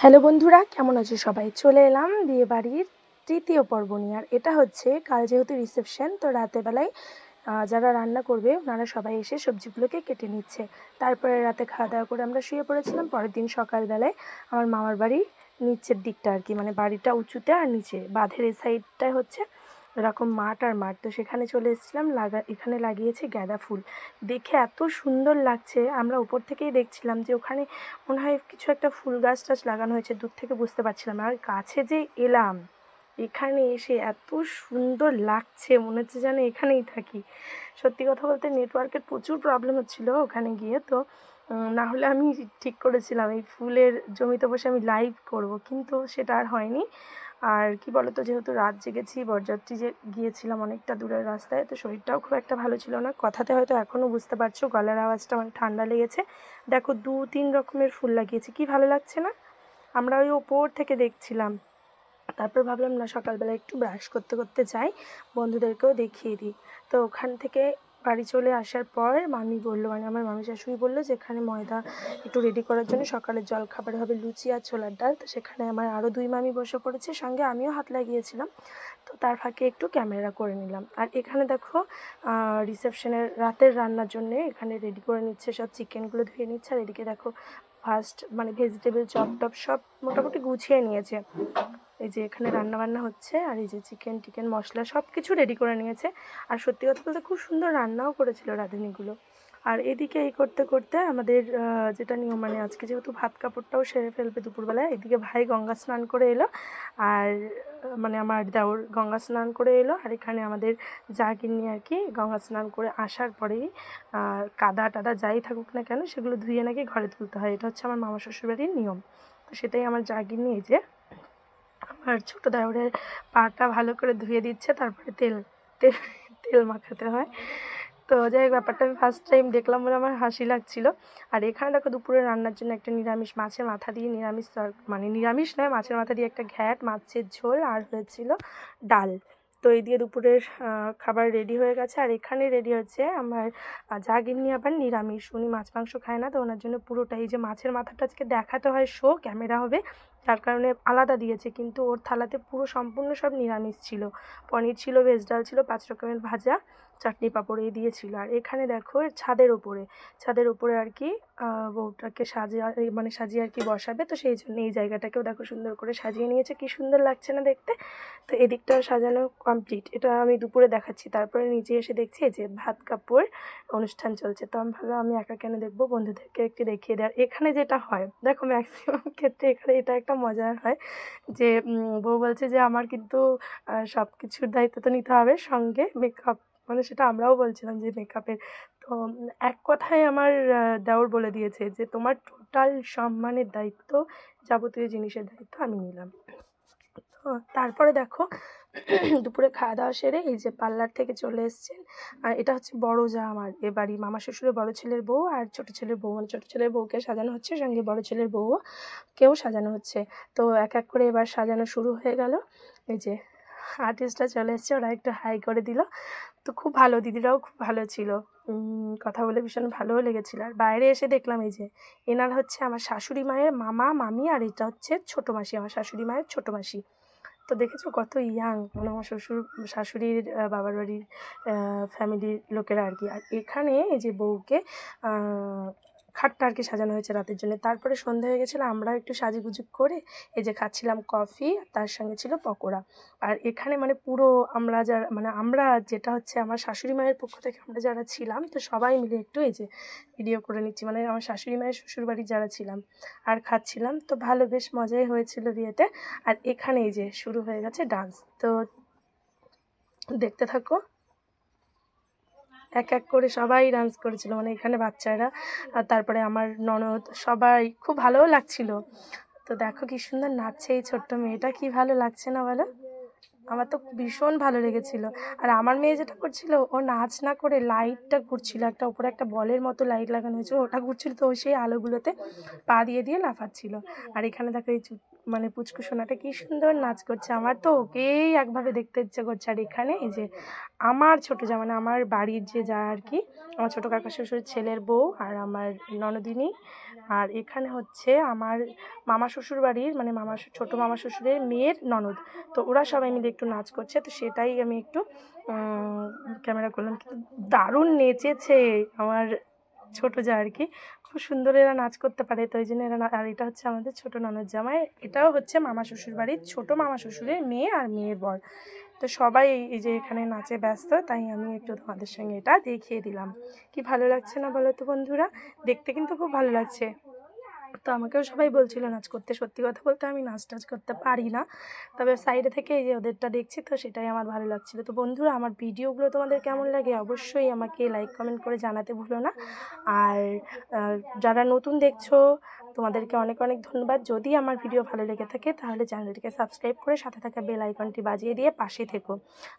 Hello বন্ধুরা, কেমন আছো সবাই? চলে এলাম বিয়ে বাড়ির তৃতীয় পর্ব নিয়ে। আর এটা হচ্ছে কাল যেহেতু রিসেপশন, তো রাতের বেলায় যারা রান্না করবে ওনারা সবাই এসে সবজিগুলোকে কেটে নিচ্ছে। তারপরে রাতে খাওয়া দাওয়া করে আমরা শুয়ে পড়েছিলাম। পরের দিন সকালবেলায় আমার মামার বাড়ি নিচের দিকটা আর কি, মানে বাড়িটা উঁচুতে আর নিচে বাঁধের এই সাইডটায় হচ্ছে এরকম মাঠ আর মাঠ। তো সেখানে চলে এসেছিলাম। এখানে লাগিয়েছে গাঁদা ফুল, দেখে এত সুন্দর লাগছে। আমরা উপর থেকেই দেখছিলাম যে ওখানে মনে হয় কিছু একটা ফুল গাছ টাছ লাগানো হয়েছে, দূর থেকে বুঝতে পারছিলাম। আর কাছে যে এলাম, এখানে এসে এত সুন্দর লাগছে, মনে হচ্ছে যেন এখানেই থাকি। সত্যি কথা বলতে নেটওয়ার্কের প্রচুর প্রবলেম হচ্ছিলো ওখানে গিয়ে, তো না হলে আমি ঠিক করেছিলাম এই ফুলের জমিতে বসে আমি লাইভ করব, কিন্তু সেটা আর হয়নি। আর কি বলতো, যেহেতু রাত জেগেছি, বরযাত্রী যে গিয়েছিলাম অনেকটা দূরের রাস্তায়, তো শরীরটাও খুব একটা ভালো ছিল না। কথাতে হয়তো এখনও বুঝতে পারছো গলার আওয়াজটা আমার ঠান্ডা লেগেছে। দেখো 2-3 রকমের ফুল লাগিয়েছি, কি ভালো লাগছে না? আমরা ওই ওপর থেকে দেখছিলাম। তারপর ভাবলাম না, সকালবেলা একটু ব্রাশ করতে করতে যাই, বন্ধুদেরকেও দেখিয়ে দিই। তো ওখান থেকে বাড়ি চলে আসার পর মামি বললো, মানে আমার মামি শাশুড়ি বললো যে এখানে ময়দা একটু রেডি করার জন্য সকালের জলখাবারে হবে লুচি আর ছোলার ডাল। তো সেখানে আমার আরও 2 মামি বসে পড়েছে, সঙ্গে আমিও হাত লাগিয়েছিলাম। তো তার ফাঁকে একটু ক্যামেরা করে নিলাম। আর এখানে দেখো রিসেপশনের রাতের রান্নার জন্যে এখানে রেডি করে নিচ্ছে, সব চিকেনগুলো ধুয়ে নিচ্ছে। আর এদিকে দেখো ফার্স্ট মানে ভেজিটেবল চপ টপ সব মোটামুটি গুছিয়ে নিয়েছে। এই যে এখানে রান্নাবান্না হচ্ছে, আর এই যে চিকেন টিকেন মশলা সব কিছু রেডি করে নিয়েছে। আর সত্যি কথা বলতে খুব সুন্দর রান্নাও করেছিল রাঁধুনিগুলো। আর এদিকে এই করতে করতে আমাদের যেটা নিয়ম, মানে আজকে যেহেতু ভাত কাপড়টাও সেরে ফেলবে দুপুরবেলায়, এদিকে ভাই গঙ্গা স্নান করে এলো। আর মানে আমার দেওর গঙ্গা স্নান করে এলো। আর এখানে আমাদের যা কিনি আর কি, গঙ্গা স্নান করে আসার পরেই কাদা টাদা যাই থাকুক না কেন সেগুলো ধুয়ে নাকি ঘরে তুলতে হয়। এটা হচ্ছে আমার মামা শ্বশুরবাড়ির নিয়ম। তো সেটাই আমার যা কিনি, এই যে আমার ছোটো দেওরের পাটা ভালো করে ধুয়ে দিচ্ছে, তারপরে তেল তেল তেল মাখাতে হয়। তো যাই হোক, ব্যাপারটা আমি ফার্স্ট টাইম দেখলাম বলে আমার হাসি লাগছিল। আর এখানে দেখো দুপুরে রান্নার জন্য একটা নিরামিষ মাছের মাথা দিয়ে নিরামিষ মানে নিরামিষ নয়, মাছের মাথা দিয়ে একটা ঘ্যাট, মাছের ঝোল, আর হয়েছিল ডাল। তো এই দিয়ে দুপুরের খাবার রেডি হয়ে গেছে। আর এখানে রেডি হচ্ছে আমার যা গিন্নি আবার নিরামিষ, উনি মাছ মাংস খায় না, তো ওনার জন্য পুরোটাই, এই যে মাছের মাথাটা আজকে দেখাতে হয়, শো ক্যামেরা হবে, তার কারণে আলাদা দিয়েছে। কিন্তু ওর থালাতে পুরো সম্পূর্ণ সব নিরামিষ ছিল। পনির ছিল, ভেজ ডাল ছিল, 5 রকমের ভাজা, চাটনি পাঁপড় এই দিয়েছিল। আর এখানে দেখো ছাদের ওপরে আর কি বউটাকে সাজিয়ে আর কি বসাবে, তো সেই জন্য এই জায়গাটাকেও দেখো সুন্দর করে সাজিয়ে নিয়েছে। কি সুন্দর লাগছে না দেখতে? তো এদিকটাও সাজানো কমপ্লিট। এটা আমি দুপুরে দেখাচ্ছি। তারপরে নিচে এসে দেখছি যে ভাত কাপড় অনুষ্ঠান চলছে। তো আমি ভাবলাম আমি একা কেন দেখবো, বন্ধুদেরকে একটু দেখিয়ে দেওয়ার। এখানে যেটা হয় দেখো, ম্যাক্সিমাম ক্ষেত্রে এখানে এটা একটা মজার হয় যে বউ বলছে যে আমার কিন্তু সব কিছুর দায়িত্ব তো নিতে হবে, সঙ্গে মেকআপ, মানে সেটা আমরাও বলছিলাম যে মেকআপের। তো এক কথায় আমার দেওর বলে দিয়েছে যে তোমার টোটাল সম্মানের দায়িত্ব, যাবতীয় জিনিসের দায়িত্ব আমি নিলাম। তো তারপরে দেখো দুপুরে খাওয়া দাওয়া সেরে এই যে পার্লার থেকে চলে এসছেন। আর এটা হচ্ছে বড় যা আমার এবারই মামা শ্বশুরের বড় ছেলের বউ, আর ছোটো ছেলের বউ, মানে ছোটো ছেলের বউকে সাজানো হচ্ছে, সঙ্গে বড় ছেলের বউও কেউ সাজানো হচ্ছে। তো এক এক করে এবার সাজানো শুরু হয়ে গেল। এই যে আর্টিস্টরা চলে এসছে, ওরা একটু হাই করে দিল। তো খুব ভালো, দিদিরাও খুব ভালো ছিল, কথা বলে ভীষণ ভালোও লেগেছিলো। আর বাইরে এসে দেখলাম এই যে এনার হচ্ছে আমার শাশুড়ি মায়ের মামা মামি, আর এটা হচ্ছে ছোটো মাসি, আমার শাশুড়ি মায়ের ছোটো মাসি। তো দেখেছো কত ইয়াং, মানে আমার শাশুড়ির বাবার বাড়ির ফ্যামিলির লোকেরা আর কি। আর এখানে এই যে বউকে খাটটা আর কি সাজানো হয়েছে রাতের জন্য। তারপরে সন্ধ্যা হয়ে গেছিলো, আমরা একটু সাজুগুজু করে এই যে খাচ্ছিলাম কফি, তার সঙ্গে ছিল পকোড়া। আর এখানে মানে পুরো আমরা যারা, মানে আমরা যেটা হচ্ছে আমার শাশুড়ি মায়ের পক্ষ থেকে আমরা যারা ছিলাম, তো সবাই মিলে একটু এই যে ভিডিও করে নিচ্ছি, মানে আমার শাশুড়ি মায়ের শ্বশুরবাড়ির যারা ছিলাম আর খাচ্ছিলাম। তো ভালো, বেশ মজাই হয়েছিল বিয়েতে। আর এখানে এই যে শুরু হয়ে গেছে ডান্স, তো দেখতে থাকো। এক এক করে সবাই ডান্স করেছিল, মানে এখানে বাচ্চারা, আর তারপরে আমার ননদ, সবাই খুব ভালোও লাগছিল। তো দেখো কি সুন্দর নাচছে এই ছোট্ট মেয়েটা, কি ভালো লাগছে না বলো? আমার তো ভীষণ ভালো লেগেছিলো। আর আমার মেয়ে যেটা করছিল, ও নাচ না করে লাইটটা ঘুরছিল, একটা উপরে একটা বলের মতো লাইট লাগানো হয়েছিল, ওটা ঘুরছিল, তো সেই আলোগুলোতে পা দিয়ে দিয়ে লাফাচ্ছিল। আর এখানে দেখো এই মানে পুচকু সোনাটা কি সুন্দর নাচ করছে, আমার তো ওকেই একভাবে দেখতে ইচ্ছে করছে। আর এখানে এই যে আমার ছোটো যা, মানে আমার বাড়ির যে যা আর কি, আমার ছোটো কাকা শ্বশুরের ছেলের বউ আর আমার ননদিনী, আর এখানে হচ্ছে আমার মামা শ্বশুর বাড়ির, মানে ছোটো মামা শ্বশুরের মেয়ের ননদ। তো ওরা সবাই মিলে একটু নাচ করছে, তো সেটাই আমি একটু ক্যামেরা করলাম। কিন্তু দারুণ নেচেছে আমার ছোটো যা আর কি, খুব সুন্দর এরা নাচ করতে পারে, তো ওই জন্য এরা আর এটা হচ্ছে আমাদের ছোটো ননদ জামাই, এটাও হচ্ছে মামা শ্বশুর বাড়ির ছোটো মামা শ্বশুরের মেয়ে আর মেয়ের বর। তো সবাই এই যে এখানে নাচে ব্যস্ত, তাই আমি একটু তোমাদের সঙ্গে এটা দেখিয়ে দিলাম। কি ভালো লাগছে না বলো তো বন্ধুরা, দেখতে কিন্তু খুব ভালো লাগছে। তো আমাকেও সবাই বলছিল নাচ করতে, সত্যি কথা বলতে আমি নাচ টাচ করতে পারি না, তবে সাইডে থেকে এই যে ওদেরটা দেখছি, তো সেটাই আমার ভালো লাগছিলো। তো বন্ধুরা, আমার ভিডিওগুলো তোমাদের কেমন লাগে অবশ্যই আমাকে লাইক কমেন্ট করে জানাতে ভুলো না। আর যারা নতুন দেখছো তোমাদেরকে অনেক অনেক ধন্যবাদ। যদি আমার ভিডিও ভালো লেগে থাকে তাহলে চ্যানেলটিকে সাবস্ক্রাইব করে সাথে থাকা বেল আইকনটি বাজিয়ে দিয়ে পাশে থেকো।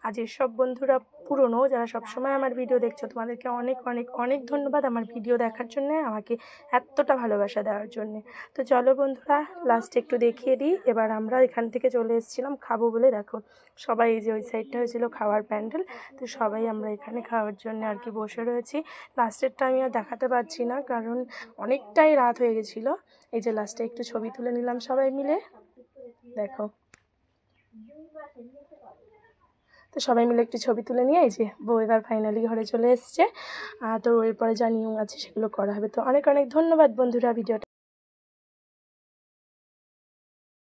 আর যেসব বন্ধুরা পুরনো, যারা সবসময় আমার ভিডিও দেখছো, তোমাদেরকে অনেক অনেক অনেক ধন্যবাদ আমার ভিডিও দেখার জন্য, আমাকে এতটা ভালোবাসা দেওয়ার জন্যে। তো চলো বন্ধুরা, লাস্টে একটু দেখিয়ে দিই। এবার আমরা এখান থেকে চলে এসেছিলাম খাবো বলে, দেখো সবাই এই যে ওই সাইডটা হয়েছিল খাওয়ার প্যান্ডেল, তো সবাই আমরা এখানে খাওয়ার জন্য আর কি বসে রয়েছি। লাস্টেরটা আমি আর দেখাতে পারছি না, কারণ অনেকটাই রাত হয়ে গেছিলো। এই যে লাস্টে একটু ছবি তুলে নিলাম সবাই মিলে, দেখো। তো সবাই মিলে একটু ছবি তুলে নিয়ে এই যে বউ এবার ফাইনালি ঘরে চলে এসছে। তো এরপরে যা নিয়ম আছে সেগুলো করা হবে। তো অনেক অনেক ধন্যবাদ বন্ধুরা ভিডিওটা